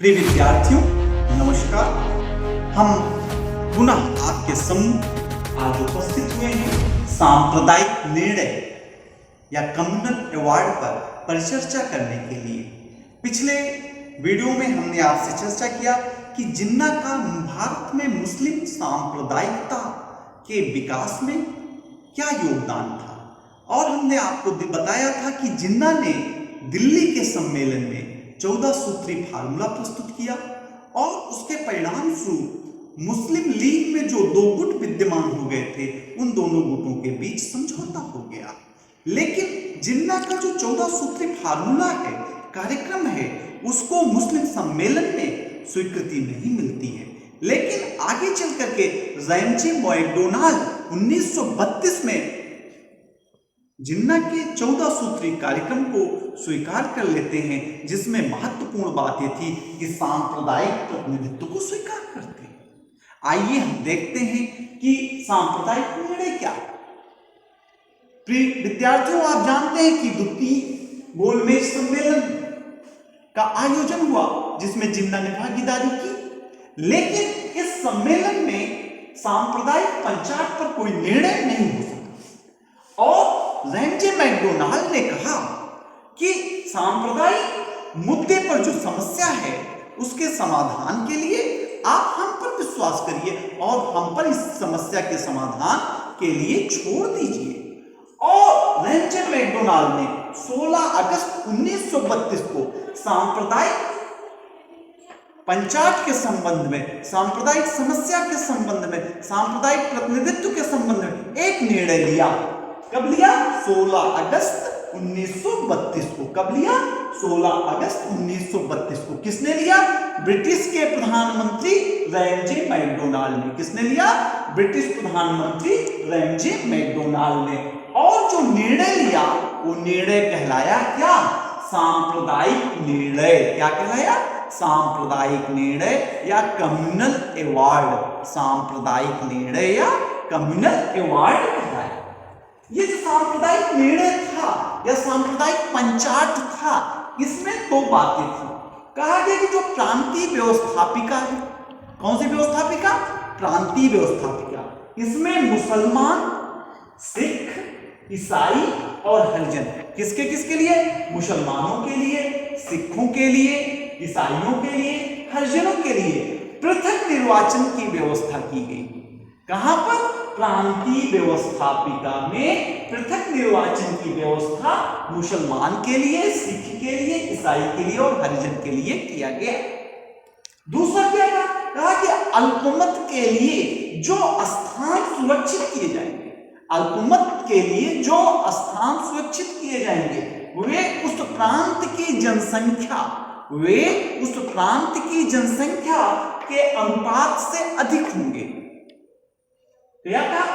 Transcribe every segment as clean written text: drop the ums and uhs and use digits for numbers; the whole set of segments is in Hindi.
प्रिय विद्यार्थियों, नमस्कार। हम पुनः आपके सम्मुख आज उपस्थित हुए हैं सांप्रदायिक निर्णय या कम्युनल अवार्ड पर परिचर्चा करने के लिए। पिछले वीडियो में हमने आपसे चर्चा किया कि जिन्ना का भारत में मुस्लिम सांप्रदायिकता के विकास में क्या योगदान था, और हमने आपको बताया था कि जिन्ना ने दिल्ली के सम्मेलन में 14 सूत्री फार्मूला प्रस्तुत किया और उसके परिणाम स्वरूप मुस्लिम लीग में जो दो गुट विद्यमान हो गए थे, उन दोनों गुटों के बीच समझौता हो गया। लेकिन जिन्ना का जो 14 सूत्री फार्मूला है, कार्यक्रम है, उसको मुस्लिम सम्मेलन में स्वीकृति नहीं मिलती है। लेकिन आगे चल करके रैमजे मैकडोनाल्ड 1932 में जिन्ना के 14 सूत्री कार्यक्रम को स्वीकार कर लेते हैं, जिसमें महत्वपूर्ण बात यह थी कि सांप्रदायिक प्रतिनिधित्व को स्वीकार करते हैं। आइए हम देखते हैं कि सांप्रदायिक निर्णय क्या है। प्रिय विद्यार्थियों, आप जानते हैं कि द्वितीय गोलमेज सम्मेलन का आयोजन हुआ जिसमें जिन्ना ने भागीदारी की, लेकिन इस सम्मेलन में सांप्रदायिक पंचायत पर कोई निर्णय नहीं हो सका और रैमजे मैकडोनाल्ड ने कहा कि सांप्रदायिक मुद्दे पर जो समस्या है उसके समाधान के लिए आप हम पर विश्वास करिए और हम पर इस समस्या के समाधान के लिए छोड़ दीजिए। और रैमजे मैकडोनाल्ड ने 16 अगस्त 1932 को सांप्रदायिक पंचायत के संबंध में, सांप्रदायिक समस्या के संबंध में, सांप्रदायिक प्रतिनिधित्व के संबंध में एक निर्णय लिया। कब लिया? 16 अगस्त 1932 को। कब लिया? 16 अगस्त 1932 को। किसने लिया? ब्रिटिश के प्रधानमंत्री रैमजे मैकडोनाल्ड ने। किसने लिया? ब्रिटिश प्रधानमंत्री रैमजे मैकडोनाल्ड ने। और जो निर्णय लिया वो निर्णय कहलाया क्या? सांप्रदायिक निर्णय। क्या कहलाया? सांप्रदायिक निर्णय या कम्युनल अवार्ड। सांप्रदायिक निर्णय या कम्युनल अवार्ड कहलाया। ये जो सांप्रदायिक निर्णय था या सांप्रदायिक पंचायत था, इसमें दो बातें थी। कहा गया कि जो प्रांतीय व्यवस्थापिका है, कौन सी व्यवस्थापिका? प्रांतीय व्यवस्थापिका। इसमें मुसलमान, सिख, ईसाई और हरिजन। किसके किसके लिए? मुसलमानों के लिए, सिखों के लिए, ईसाइयों के लिए, हरिजनों के लिए पृथक निर्वाचन की व्यवस्था की गई। कहां पर? प्रांतीय व्यवस्थापिका में पृथक निर्वाचन की व्यवस्था मुसलमान के लिए, सिख के लिए, ईसाई के लिए और हरिजन के लिए किया गया। दूसरा क्या कहा कि अल्पमत के लिए जो स्थान सुरक्षित किए जाएंगे, अल्पमत के लिए जो स्थान सुरक्षित किए जाएंगे वे उस प्रांत की जनसंख्या के अनुपात से अधिक होंगे।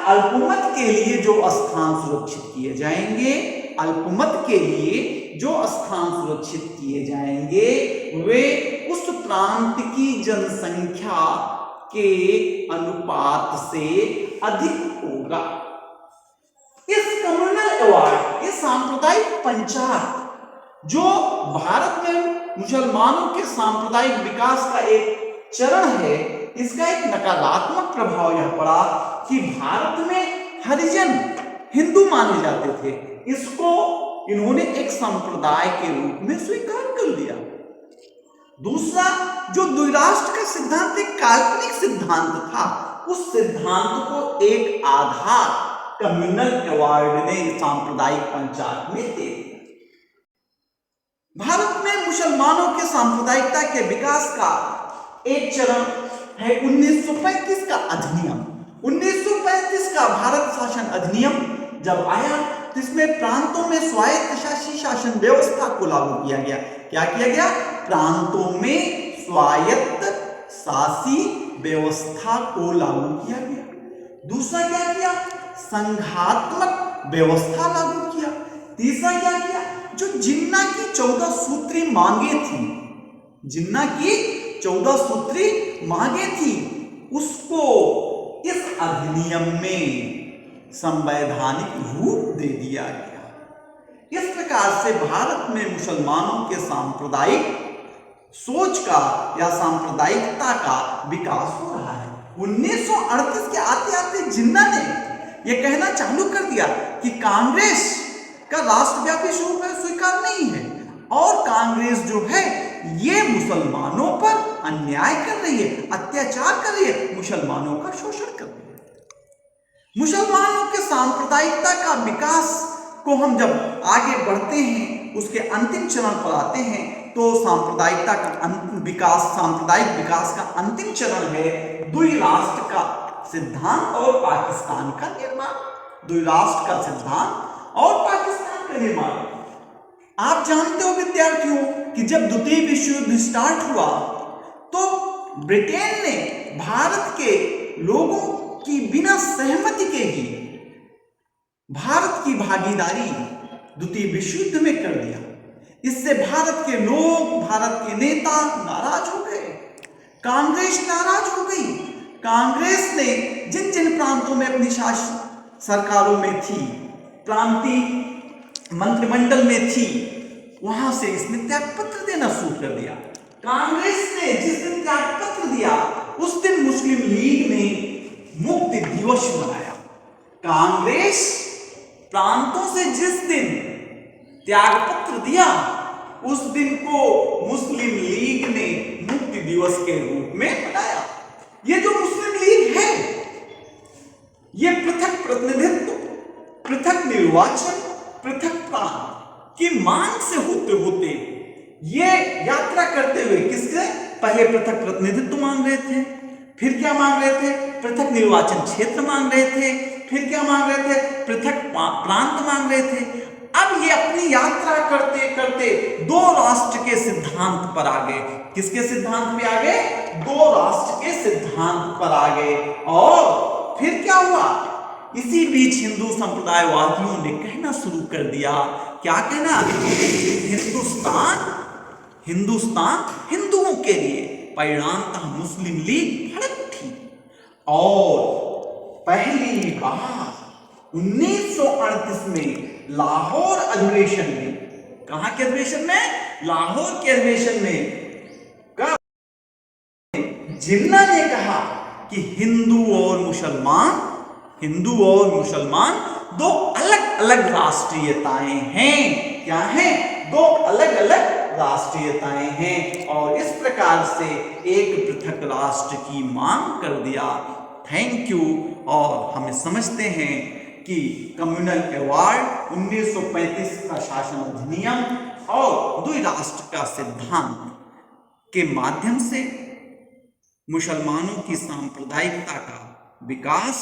अल्पमत के लिए जो स्थान सुरक्षित किए जाएंगे, अल्पमत के लिए जो स्थान सुरक्षित किए जाएंगे वे उस प्रांत की जनसंख्या के अनुपात से अधिक होगा। इस कम्युनल अवार्ड, इस सांप्रदायिक पंचायत जो भारत में मुसलमानों के सांप्रदायिक विकास का एक चरण है, इसका एक नकारात्मक प्रभाव यह पड़ा कि भारत में हरिजन हिंदू माने जाते थे। इसको इन्होंने एक संप्रदाय के रूप में स्वीकार कर लिया। दूसरा, जो द्विराष्ट्र का सिद्धांत एक काल्पनिक सिद्धांत था, उस सिद्धांत को एक आधार कम्युनल अवार्ड ने सांप्रदायिक पंचायत में दे दिया। भारत में मुसलमानों के सांप्रदायिकता के विकास का एक चरण है 1935 का अधिनियम। 1935 का भारत शासन अधिनियम जब आया तो इसमें प्रांतों में स्वायत्त शासन व्यवस्था को लागू किया गया। क्या किया गया? प्रांतों में स्वायत्त शासी व्यवस्था को लागू किया गया। दूसरा क्या किया? संघात्मक व्यवस्था लागू किया। तीसरा क्या किया? जो जिन्ना की 14 सूत्री मांगे थी, जिन्ना की 14 सूत्री मांगे थी, उसको इस अधिनियम में संवैधानिक रूप दे दिया गया। इस प्रकार से भारत में मुसलमानों के सांप्रदायिक सोच का या सांप्रदायिकता का विकास हो रहा है। 1938 के आते आते जिन्ना ने यह कहना चालू कर दिया कि कांग्रेस का राष्ट्रव्यापी स्वरूप स्वीकार नहीं है और कांग्रेस जो है ये मुसलमानों पर अन्याय कर रही है, अत्याचार कर रही है, मुसलमानों का शोषण कर रही है। मुसलमानों के सांप्रदायिकता का विकास को हम जब आगे बढ़ते हैं, उसके अंतिम चरण पर आते हैं, तो सांप्रदायिकता का विकास, सांप्रदायिक विकास का अंतिम चरण है द्विराष्ट्र का सिद्धांत और पाकिस्तान का निर्माण। द्विराष्ट्र का सिद्धांत और पाकिस्तान का निर्माण। आप जानते हो विद्यार्थियों कि जब द्वितीय विश्व युद्ध स्टार्ट हुआ तो ब्रिटेन ने भारत के लोगों की बिना सहमति के ही भारत की भागीदारी द्वितीय विश्व युद्ध में कर दिया। इससे भारत के लोग, भारत के नेता नाराज हो गए, कांग्रेस नाराज हो गई। कांग्रेस ने जिन जिन प्रांतों में अपनी शासन सरकारों में थी, प्रांतीय मंत्रिमंडल में थी, वहां से इसने त्यागपत्र देना शुरू कर दिया। कांग्रेस ने जिस दिन त्यागपत्र दिया उस दिन मुस्लिम लीग ने मुक्ति दिवस मनाया। कांग्रेस प्रांतों से जिस दिन त्यागपत्र दिया उस दिन को मुस्लिम लीग ने मुक्ति दिवस के रूप में मनाया। ये जो मुस्लिम लीग है ये पृथक प्रतिनिधित्व, पृथक निर्वाचन, पृथक प्रांत की मांग से होते होते ये यात्रा करते हुए किससे, पहले पृथक प्रतिनिधित्व मांग रहे थे, फिर क्या मांग रहे थे, पृथक निर्वाचन क्षेत्र मांग रहे थे, फिर क्या मांग रहे थे, पृथक प्रांत मांग रहे थे। अब ये अपनी यात्रा करते करते दो राष्ट्र के सिद्धांत पर आ गए। किसके सिद्धांत पे आ गए? दो राष्ट्र के सिद्धांत पर आ गए। और फिर क्या हुआ? इसी बीच हिंदू संप्रदायवादियों ने कहना शुरू कर दिया, क्या कहना? हिंदुस्तान हिंदुओं के लिए। परिणामतः मुस्लिम लीग भड़क उठी और पहली बार 1938 में लाहौर अधिवेशन में, कहां के अधिवेशन में? लाहौर के अधिवेशन में जिन्ना ने कहा कि हिंदू और मुसलमान दो अलग अलग राष्ट्रीयताएं हैं। क्या हैं? दो अलग अलग राष्ट्रीयताएं हैं और इस प्रकार से एक पृथक राष्ट्र की मांग कर दिया। Thank you. और हम समझते हैं कि कम्युनल अवार्ड, 1935 का शासन अधिनियम और द्विराष्ट्र का सिद्धांत के माध्यम से मुसलमानों की सांप्रदायिकता का विकास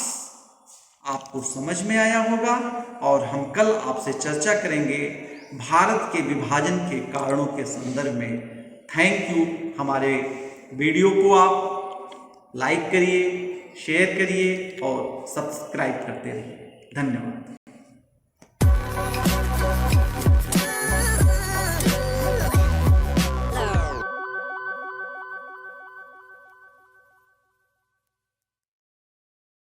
आपको समझ में आया होगा और हम कल आपसे चर्चा करेंगे भारत के विभाजन के कारणों के संदर्भ में। Thank you. हमारे वीडियो को आप लाइक करिए, शेयर करिए और सब्सक्राइब करते रहिए। धन्यवाद।